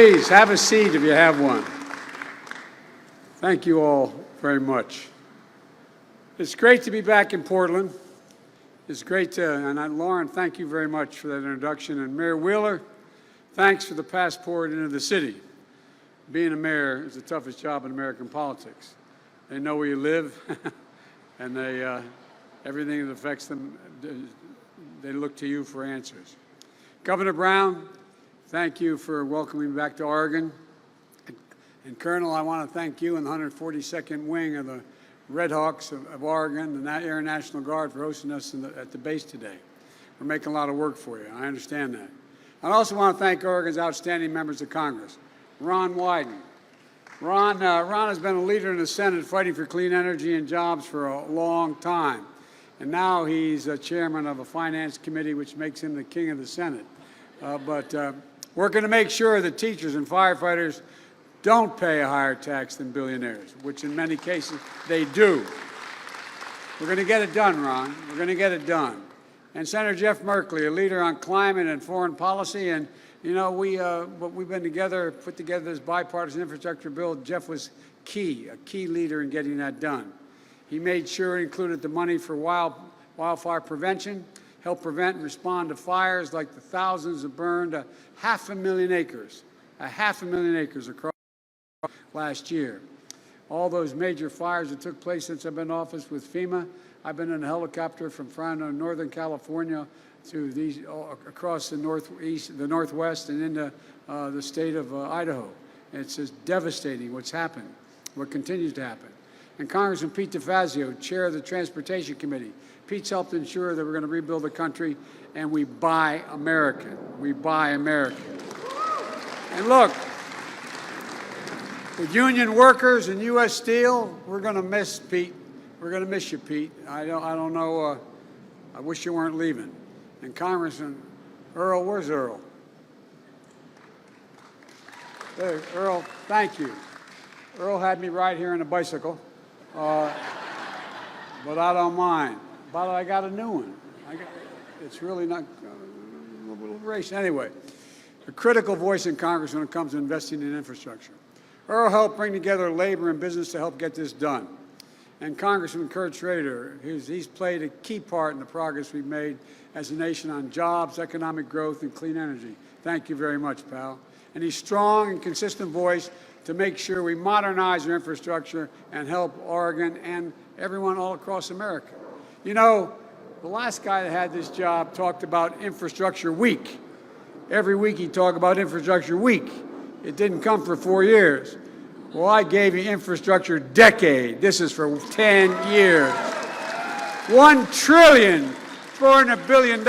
Please have a seat if you have one. Thank you all very much. It's great to be back in Portland. It's great to, and Lauren, thank you very much for that introduction. And Mayor Wheeler, thanks for the passport into the city. Being a mayor is the toughest job in American politics. They know where you live, and everything that affects them, they look to you for answers. Governor Brown, thank you for welcoming me back to Oregon. And Colonel, I want to thank you and the 142nd Wing of the Red Hawks of Oregon and that Air National Guard for hosting us at the base today. We're making a lot of work for you. I understand that. I also want to thank Oregon's outstanding members of Congress. Ron Wyden. Ron has been a leader in the Senate fighting for clean energy and jobs for a long time. And now he's a chairman of a finance committee, which makes him the king of the Senate. Working to make sure that teachers and firefighters don't pay a higher tax than billionaires, which in many cases they do. We're going to get it done, Ron. We're going to get it done. And Senator Jeff Merkley, a leader on climate and foreign policy, and you know, we've been together, put together this bipartisan infrastructure bill. Jeff was a key leader in getting that done. He made sure it included the money for wildfire prevention, help prevent and respond to fires like the thousands that burned 500,000 acres, 500,000 acres across last year. All those major fires that took place since I've been in office with FEMA. I've been in a helicopter from Northern California to these across the Northwest and into the state of Idaho. And it's just devastating what's happened, what continues to happen. And Congressman Pete DeFazio, chair of the Transportation Committee. Pete's helped ensure that we're going to rebuild the country, and we buy American. We buy American. And look, with union workers and U.S. Steel, we're going to miss Pete. We're going to miss you, Pete. I don't know. I wish you weren't leaving. And Congressman Earl, where's Earl? Hey, Earl, thank you. Earl had me ride here on a bicycle, but I don't mind. But I got a new one. It's really not a little race. Anyway, a critical voice in Congress when it comes to investing in infrastructure. Earl helped bring together labor and business to help get this done. And Congressman Kurt Schrader, he's played a key part in the progress we've made as a nation on jobs, economic growth, and clean energy. Thank you very much, pal. And he's strong and consistent voice to make sure we modernize our infrastructure and help Oregon and everyone all across America. You know, the last guy that had this job talked about Infrastructure Week. Every week he'd talk about Infrastructure Week. It didn't come for 4 years. Well, I gave you Infrastructure Decade. This is for 10 years. $1.4 trillion.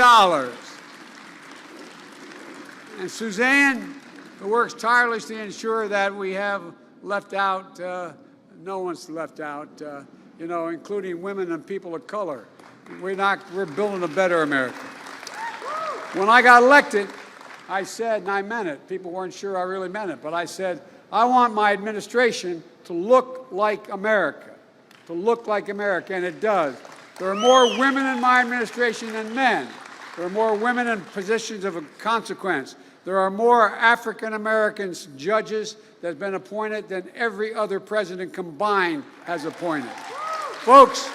And Suzanne, who works tirelessly to ensure that we have left out, no one's left out, you know, including women and people of color. We're building a better America. When I got elected, I said, and I meant it, people weren't sure I really meant it, but I said, I want my administration to look like America, and it does. There are more women in my administration than men. There are more women in positions of consequence. There are more African Americans judges that have been appointed than every other president combined has appointed. Folks,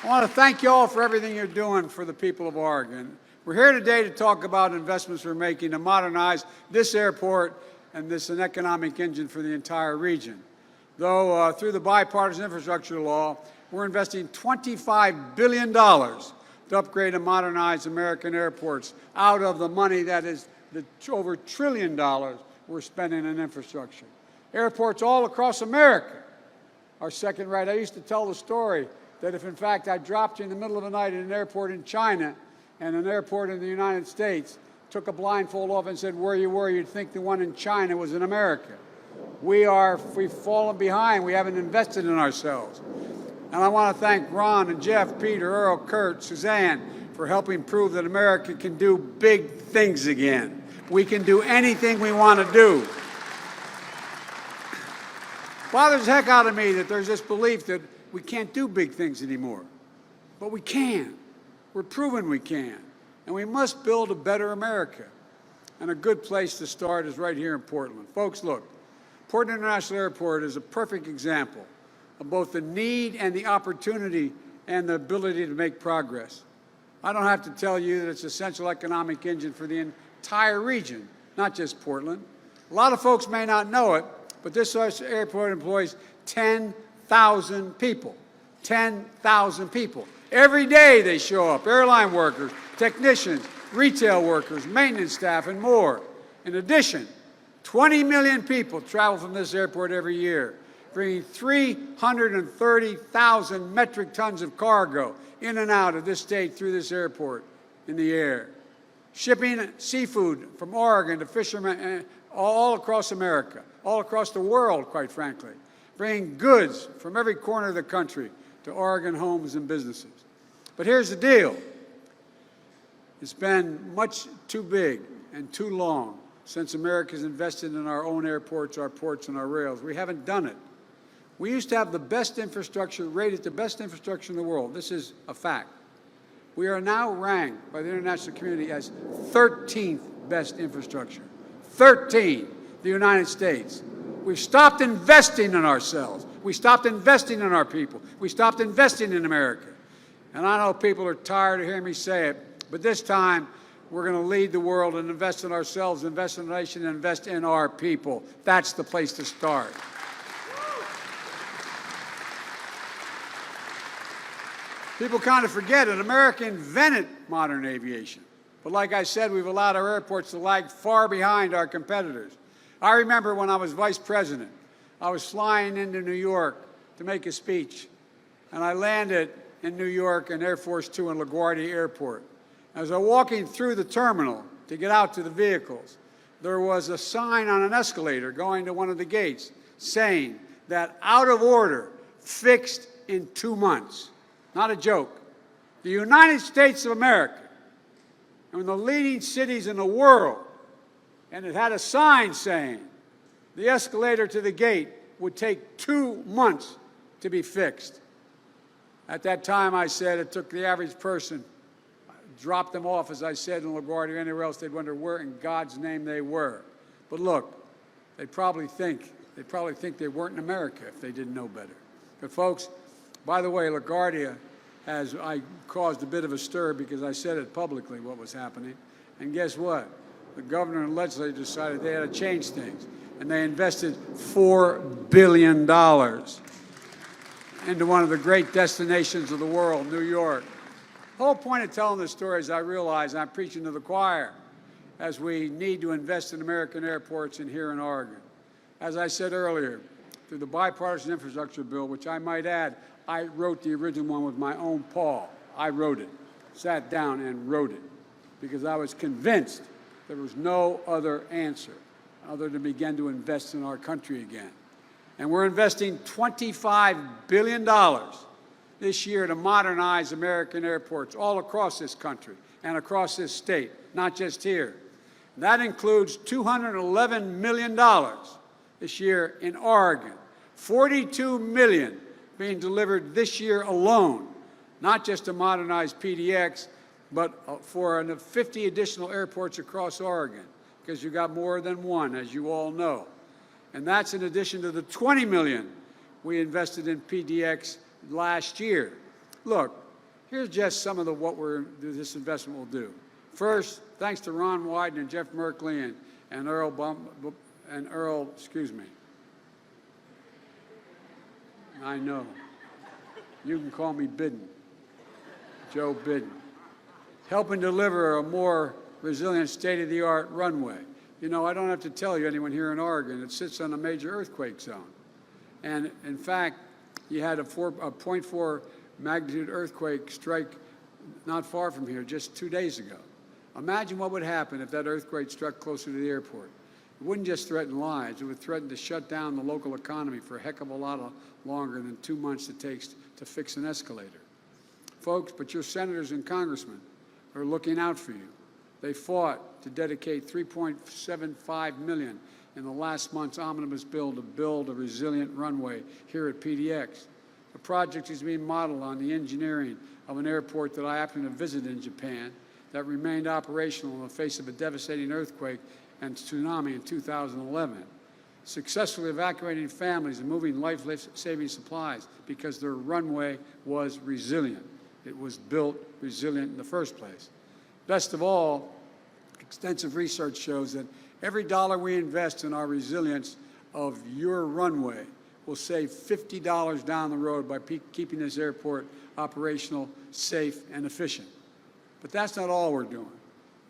I want to thank you all for everything you're doing for the people of Oregon. We're here today to talk about investments we're making to modernize this airport and this an economic engine for the entire region. Though through the bipartisan infrastructure law, we're investing $25 billion to upgrade and modernize American airports out of the money that is the over $1 trillion we're spending in infrastructure. Airports all across America are second rate. I used to tell the story that if, in fact, I dropped you in the middle of the night in an airport in China and an airport in the United States, took a blindfold off and said where you were, you'd think the one in China was in America. We've fallen behind. We haven't invested in ourselves. And I want to thank Ron and Jeff, Peter, Earl, Kurt, Suzanne for helping prove that America can do big things again. We can do anything we want to do. Bothers the heck out of me that there's this belief that we can't do big things anymore. But we can. We're proving we can. And we must build a better America. And a good place to start is right here in Portland. Folks, look, Portland International Airport is a perfect example of both the need and the opportunity and the ability to make progress. I don't have to tell you that it's an essential economic engine for the entire region, not just Portland. A lot of folks may not know it, but this airport employs 10,000 people. 10,000 people. Every day they show up, airline workers, technicians, retail workers, maintenance staff, and more. In addition, 20 million people travel from this airport every year, bringing 330,000 metric tons of cargo in and out of this state through this airport in the air. Shipping seafood from Oregon to fishermen all across America, all across the world, quite frankly. Bringing goods from every corner of the country to Oregon homes and businesses. But here's the deal. It's been much too big and too long since America's invested in our own airports, our ports, and our rails. We haven't done it. We used to have the best infrastructure, rated the best infrastructure in the world. This is a fact. We are now ranked by the international community as 13th best infrastructure. 13, the United States. We've stopped investing in ourselves. We stopped investing in our people. We stopped investing in America. And I know people are tired of hearing me say it, but this time we're going to lead the world and invest in ourselves, invest in the nation, and invest in our people. That's the place to start. People kind of forget it. America invented modern aviation. But like I said, we've allowed our airports to lag far behind our competitors. I remember when I was vice president, I was flying into New York to make a speech, and I landed in New York in Air Force Two in LaGuardia Airport. As I was walking through the terminal to get out to the vehicles, there was a sign on an escalator going to one of the gates saying that out of order, fixed in 2 months. Not a joke. The United States of America, one of the leading cities in the world, and it had a sign saying the escalator to the gate would take 2 months to be fixed. At that time, I said it took the average person, dropped them off, as I said, in LaGuardia or anywhere else, they'd wonder where in God's name they were. But look, they probably think they weren't in America if they didn't know better. But folks, by the way, LaGuardia I caused a bit of a stir because I said it publicly what was happening. And guess what? The governor and legislature decided they had to change things. And they invested $4 billion into one of the great destinations of the world, New York. The whole point of telling this story is I realize I'm preaching to the choir as we need to invest in American airports and here in Oregon. As I said earlier, through the bipartisan infrastructure bill, which I might add, I wrote the original one with my own paw. I wrote it, sat down and wrote it, because I was convinced there was no other answer other than begin to invest in our country again. And we're investing $25 billion this year to modernize American airports all across this country and across this state, not just here. That includes $211 million this year in Oregon, $42 million being delivered this year alone, not just to modernize PDX, but for 50 additional airports across Oregon, because you got more than one, as you all know. And that's in addition to the $20 million we invested in PDX last year. Look, here's just some of what this investment will do. First, thanks to Ron Wyden and Jeff Merkley and Earl, excuse me. I know. You can call me Bidden, Joe Bidden. Helping deliver a more resilient, state-of-the-art runway. You know, I don't have to tell you, anyone here in Oregon, it sits on a major earthquake zone. And in fact, you had a 0.4 magnitude earthquake strike not far from here just 2 days ago. Imagine what would happen if that earthquake struck closer to the airport. It wouldn't just threaten lives, it would threaten to shut down the local economy for a heck of a lot longer than 2 months it takes to fix an escalator. Folks, but your senators and congressmen are looking out for you. They fought to dedicate $3.75 million in the last month's omnibus bill to build a resilient runway here at PDX. The project is being modeled on the engineering of an airport that I happened to visit in Japan that remained operational in the face of a devastating earthquake and tsunami in 2011, successfully evacuating families and moving life-saving supplies because their runway was resilient. It was built resilient in the first place. Best of all, extensive research shows that every dollar we invest in our resilience of your runway will save $50 down the road by keeping this airport operational, safe, and efficient. But that's not all we're doing.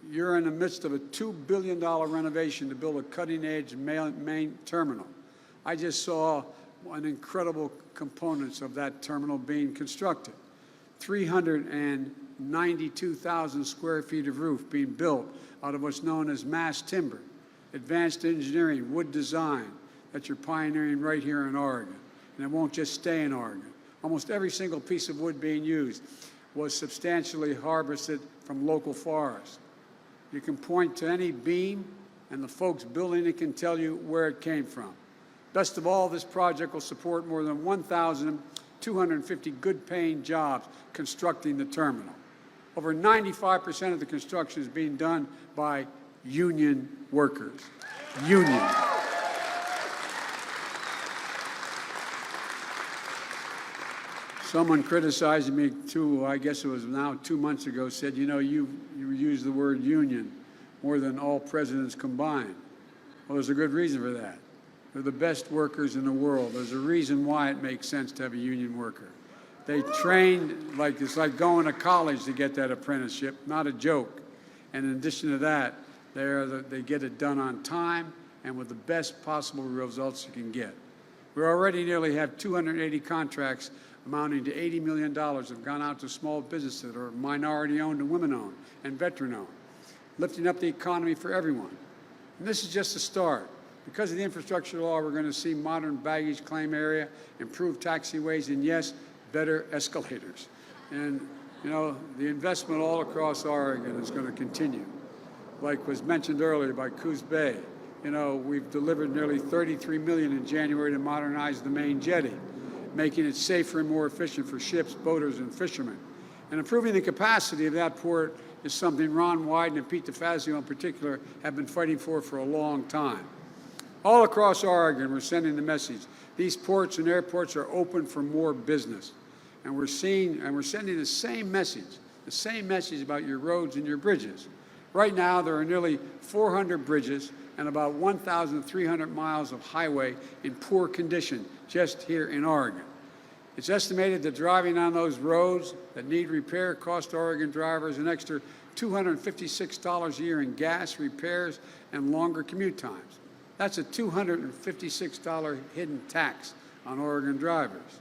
You're in the midst of a $2 billion renovation to build a cutting-edge main terminal. I just saw an incredible components of that terminal being constructed. 392,000 square feet of roof being built out of what's known as mass timber, advanced engineering, wood design that you're pioneering right here in Oregon. And it won't just stay in Oregon. Almost every single piece of wood being used was substantially harvested from local forests. You can point to any beam, and the folks building it can tell you where it came from. Best of all, this project will support more than 1,250 good-paying jobs constructing the terminal. Over 95% of the construction is being done by union workers. Union. Someone criticizing me, too, I guess it was now 2 months ago, said, you know, you use the word union more than all presidents combined. Well, there's a good reason for that. They're the best workers in the world. There's a reason why it makes sense to have a union worker. They trained like it's like going to college to get that apprenticeship, not a joke. And in addition to that, they get it done on time and with the best possible results you can get. We already nearly have 280 contracts amounting to $80 million have gone out to small businesses that are minority-owned and women-owned and veteran-owned, lifting up the economy for everyone. And this is just the start. Because of the infrastructure law, we're going to see modern baggage claim area, improved taxiways, and yes, better escalators. And, you know, the investment all across Oregon is going to continue. Like was mentioned earlier by Coos Bay, you know, we've delivered nearly $33 million in January to modernize the main jetty, making it safer and more efficient for ships, boaters, and fishermen. And improving the capacity of that port is something Ron Wyden and Pete DeFazio in particular have been fighting for a long time. All across Oregon, we're sending the message. These ports and airports are open for more business. And we're sending the same message about your roads and your bridges. Right now, there are nearly 400 bridges and about 1,300 miles of highway in poor condition just here in Oregon. It's estimated that driving on those roads that need repair cost Oregon drivers an extra $256 a year in gas, repairs, and longer commute times. That's a $256 hidden tax on Oregon drivers.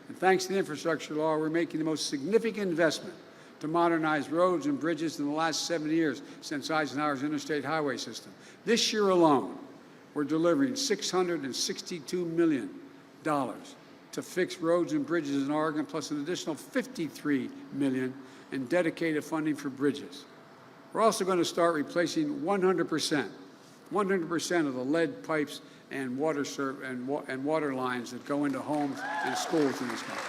And thanks to the infrastructure law, we're making the most significant investment to modernize roads and bridges in the last 7 years since Eisenhower's interstate highway system. This year alone, we're delivering $662 million to fix roads and bridges in Oregon, plus an additional $53 million in dedicated funding for bridges. We're also going to start replacing 100% of the lead pipes and water lines that go into homes and schools in this country.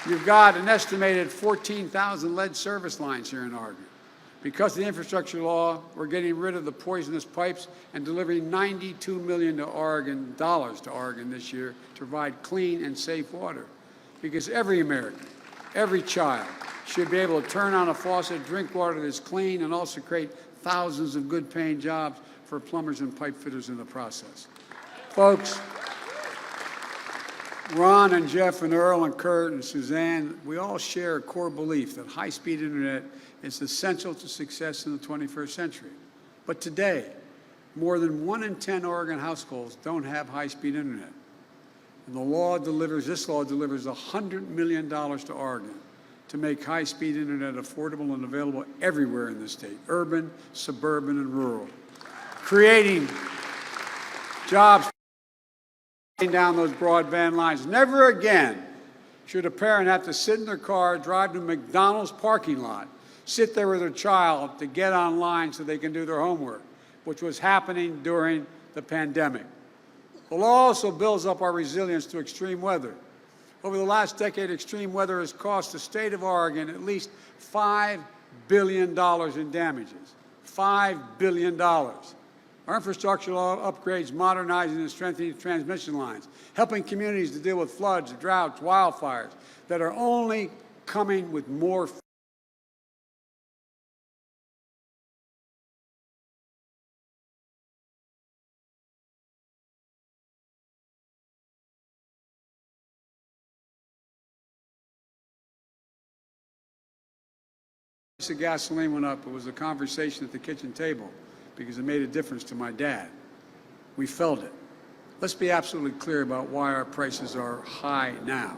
You've got an estimated 14,000 lead service lines here in Oregon. Because of the infrastructure law, we're getting rid of the poisonous pipes and delivering $92 million to Oregon this year to provide clean and safe water. Because every American, every child, should be able to turn on a faucet, drink water that's clean, and also create thousands of good-paying jobs for plumbers and pipe fitters in the process. Folks, Ron and Jeff and Earl and Kurt and Suzanne, we all share a core belief that high-speed internet is essential to success in the 21st century. But today, more than 1 in 10 Oregon households don't have high-speed internet. And this law delivers $100 million to Oregon to make high-speed internet affordable and available everywhere in the state, urban, suburban, and rural, creating jobs down those broadband lines. Never again should a parent have to sit in their car, drive to McDonald's parking lot, sit there with their child to get online so they can do their homework, which was happening during the pandemic. The law also builds up our resilience to extreme weather. Over the last decade, extreme weather has cost the state of Oregon at least $5 billion in damages. $5 billion. Our infrastructural upgrades, modernizing and strengthening transmission lines, helping communities to deal with floods, droughts, wildfires that are only coming with more. The price of gasoline went up. It was a conversation at the kitchen table because it made a difference to my dad. We felt it. Let's be absolutely clear about why our prices are high now.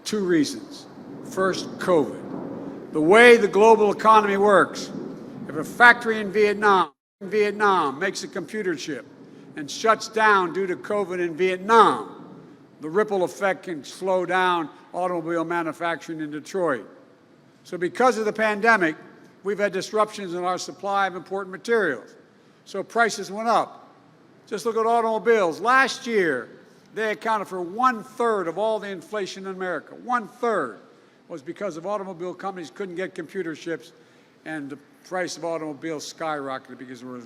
2 reasons. First, COVID. The way the global economy works, if a factory in Vietnam makes a computer chip and shuts down due to COVID in Vietnam, the ripple effect can slow down automobile manufacturing in Detroit. So because of the pandemic, we've had disruptions in our supply of important materials. So prices went up. Just look at automobiles. Last year, they accounted for 1/3 of all the inflation in America. 1/3 was because of automobile companies couldn't get computer chips, and the price of automobiles skyrocketed because there was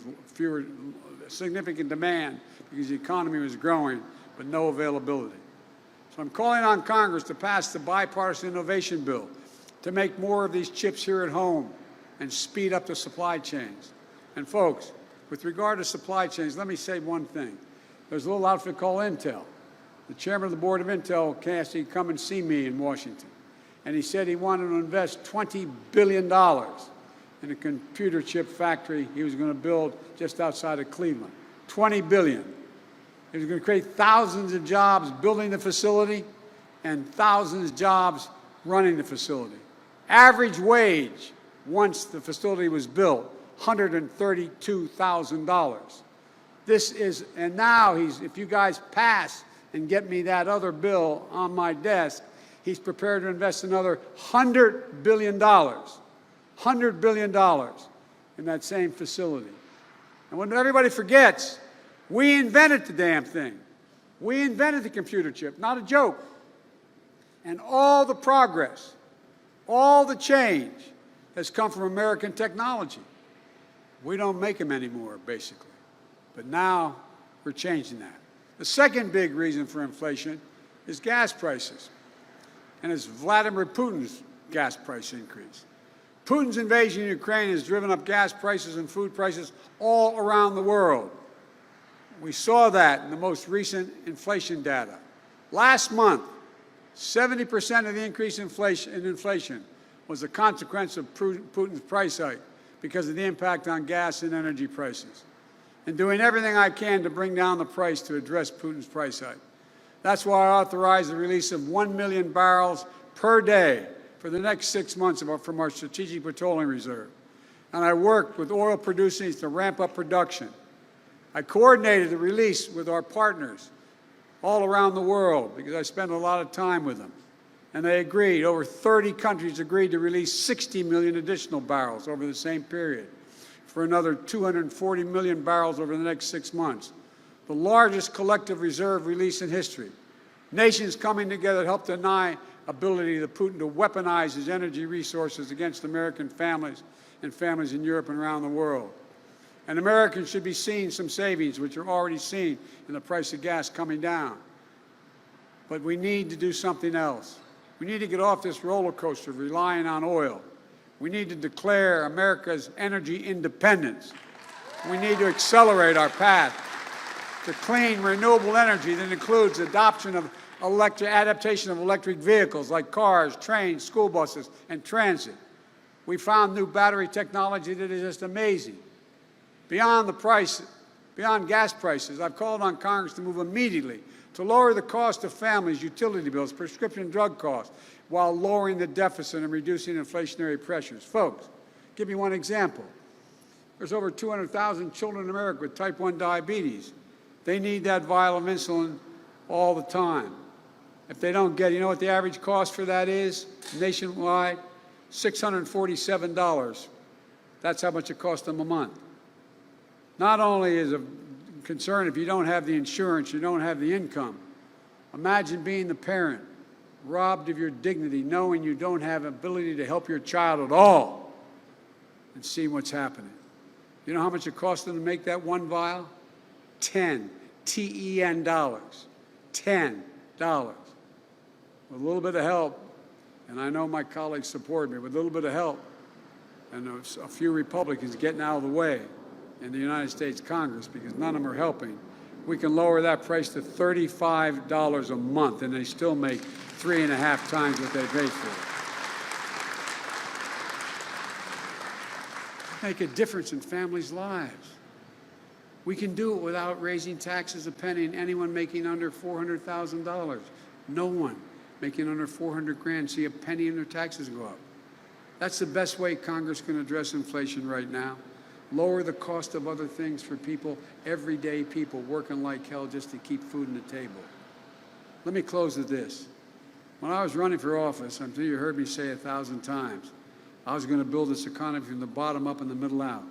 significant demand because the economy was growing, but no availability. So I'm calling on Congress to pass the bipartisan innovation bill to make more of these chips here at home and speed up the supply chains. And folks, with regard to supply chains, let me say one thing. There's a little outfit called Intel. The chairman of the board of Intel asked me to come and see me in Washington. And he said he wanted to invest $20 billion in a computer chip factory he was going to build just outside of Cleveland. $20 billion. He was going to create thousands of jobs building the facility and thousands of jobs running the facility. Average wage, once the facility was built, $132,000. This is, and now if you guys pass and get me that other bill on my desk, he's prepared to invest another $100 billion, $100 billion in that same facility. And when everybody forgets, we invented the damn thing. We invented the computer chip, not a joke. And all the progress, all the change has come from American technology. We don't make them anymore, basically. But now we're changing that. The second big reason for inflation is gas prices. And it's Vladimir Putin's gas price increase. Putin's invasion of Ukraine has driven up gas prices and food prices all around the world. We saw that in the most recent inflation data. Last month, 70% of the increase in inflation was a consequence of Putin's price hike because of the impact on gas and energy prices. And doing everything I can to bring down the price to address Putin's price hike. That's why I authorized the release of 1 million barrels per day for the next 6 months from our Strategic Petroleum Reserve. And I worked with oil producers to ramp up production. I coordinated the release with our partners all around the world because I spent a lot of time with them. And they agreed, over 30 countries agreed to release 60 million additional barrels over the same period for another 240 million barrels over the next 6 months. The largest collective reserve release in history. Nations coming together to help deny ability to Putin to weaponize his energy resources against American families and families in Europe and around the world. And Americans should be seeing some savings, which are already seen in the price of gas coming down. But we need to do something else. We need to get off this roller coaster of relying on oil. We need to declare America's energy independence. We need to accelerate our path to clean, renewable energy that includes adoption of adaptation of electric vehicles like cars, trains, school buses, and transit. We found new battery technology that is just amazing. Beyond gas prices, I've called on Congress to move immediately to lower the cost of families' utility bills, prescription drug costs, while lowering the deficit and reducing inflationary pressures. Folks, give you one example. There's over 200,000 children in America with type 1 diabetes. They need that vial of insulin all the time. If they don't get it, you know what the average cost for that is nationwide? $647. That's how much it costs them a month. Not only is a concern if you don't have the insurance, you don't have the income. Imagine being the parent robbed of your dignity, knowing you don't have ability to help your child at all, and seeing what's happening. You know how much it cost them to make that one vial? $10 dollars. $10. With a little bit of help, and I know my colleagues support me, with a little bit of help, and a few Republicans getting out of the way in the United States Congress, because none of them are helping, we can lower that price to $35 a month, and they still make 3.5 times what they paid for it. Make a difference in families' lives. We can do it without raising taxes a penny, and anyone making under $400,000. No one making under 400 grand see a penny in their taxes go up. That's the best way Congress can address inflation right now. Lower the cost of other things for people, everyday people working like hell just to keep food on the table. Let me close with this. When I was running for office, I'm sure you heard me say 1,000 times, I was going to build this economy from the bottom up and the middle out.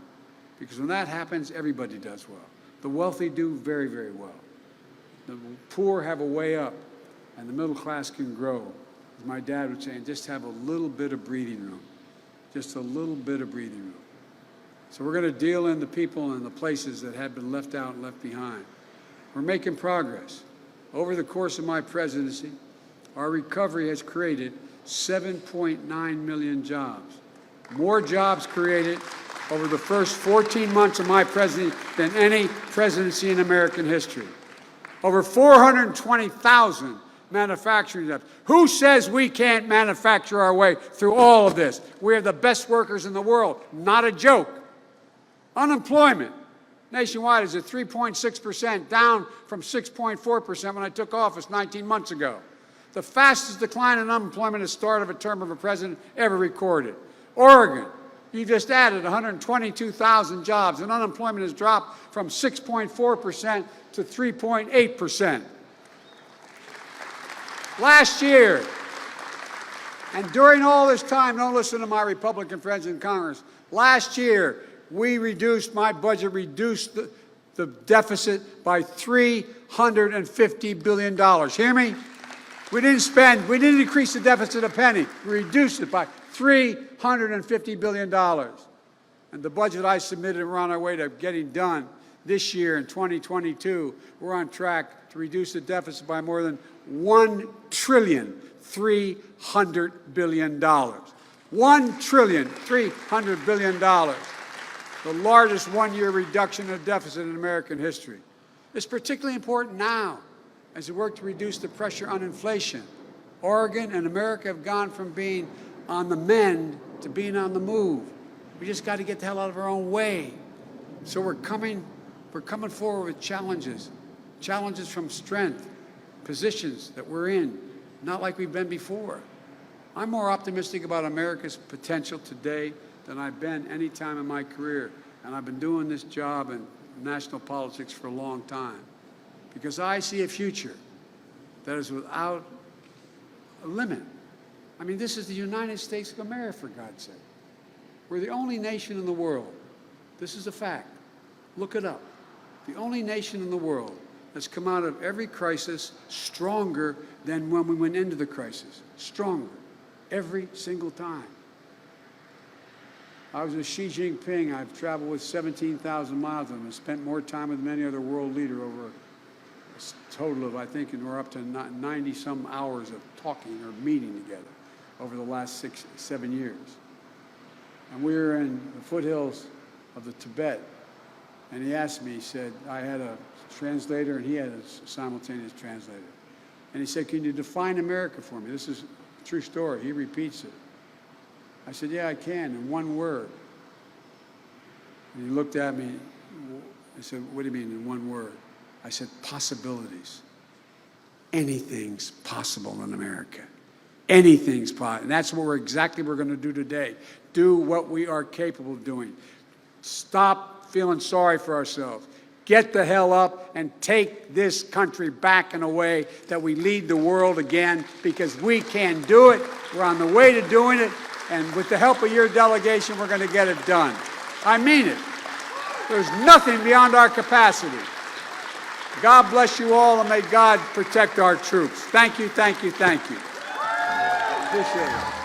Because when that happens, everybody does well. The wealthy do very, very well. The poor have a way up, and the middle class can grow. As my dad would say, and just have a little bit of breathing room. Just a little bit of breathing room. So we're going to deal in the people and the places that have been left out and left behind. We're making progress. Over the course of my presidency, our recovery has created 7.9 million jobs. More jobs created over the first 14 months of my presidency than any presidency in American history. Over 420,000 manufacturing jobs. Who says we can't manufacture our way through all of this? We are the best workers in the world. Not a joke. Unemployment nationwide is at 3.6%, down from 6.4% when I took office 19 months ago. The fastest decline in unemployment at the start of a term of a president ever recorded. Oregon, you just added 122,000 jobs, and unemployment has dropped from 6.4% to 3.8%. Last year, and during all this time, don't listen to my Republican friends in Congress, last year we reduced, my budget reduced the deficit by $350 billion. Hear me? We didn't increase the deficit a penny. We reduced it by $350 billion. And the budget I submitted, we're on our way to getting done this year in 2022. We're on track to reduce the deficit by more than $1.3 trillion. $1.3 trillion. The largest one-year reduction in the deficit in American history. It's particularly important now as we work to reduce the pressure on inflation. Oregon and America have gone from being on the mend to being on the move. We just got to get the hell out of our own way. So we're coming forward with challenges from strength, positions that we're in, not like we've been before. I'm more optimistic about America's potential today than I've been any time in my career. And I've been doing this job in national politics for a long time. Because I see a future that is without a limit. I mean, this is the United States of America, for God's sake. We're the only nation in the world. This is a fact. Look it up. The only nation in the world that's come out of every crisis stronger than when we went into the crisis. Stronger. Every single time. I was with Xi Jinping. I've traveled with 17,000 miles with him and spent more time with any other world leader over a total of, I think, and we're up to 90-some hours of talking or meeting together over the last 6-7 years. And we were in the foothills of the Tibet, and he asked me, he said, I had a translator and he had a simultaneous translator. And he said, can you define America for me? This is a true story. He repeats it. I said, yeah, I can, in one word. And he looked at me. I said, what do you mean in one word? I said, possibilities. Anything's possible in America. Anything's possible. And that's what we're going to do today. Do what we are capable of doing. Stop feeling sorry for ourselves. Get the hell up and take this country back in a way that we lead the world again, because we can do it. We're on the way to doing it. And with the help of your delegation, we're going to get it done. I mean it. There's nothing beyond our capacity. God bless you all, and may God protect our troops. Thank you, thank you, thank you. Appreciate it.